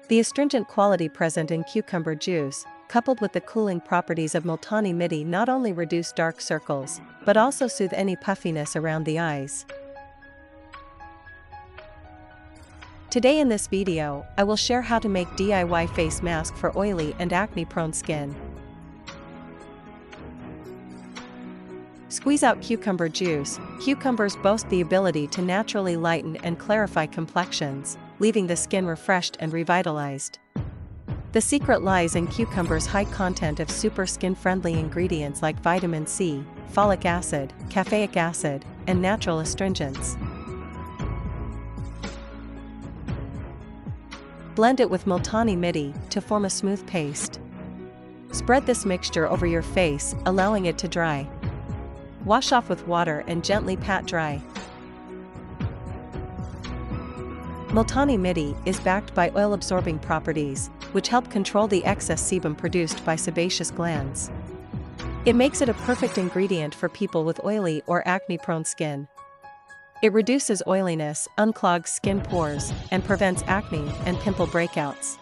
The astringent quality present in cucumber juice, coupled with the cooling properties of Multani Mitti, not only reduce dark circles, but also soothe any puffiness around the eyes. Today in this video, I will share how to make DIY face mask for oily and acne-prone skin. Squeeze out cucumber juice. Cucumbers boast the ability to naturally lighten and clarify complexions, leaving the skin refreshed and revitalized. The secret lies in cucumbers' high content of super skin-friendly ingredients like vitamin C, folic acid, caffeic acid, and natural astringents. Blend it with Multani Mitti to form a smooth paste. Spread this mixture over your face, allowing it to dry. Wash off with water and gently pat dry. Multani Mitti is backed by oil-absorbing properties, which help control the excess sebum produced by sebaceous glands. It makes it a perfect ingredient for people with oily or acne-prone skin. It reduces oiliness, unclogs skin pores, and prevents acne and pimple breakouts.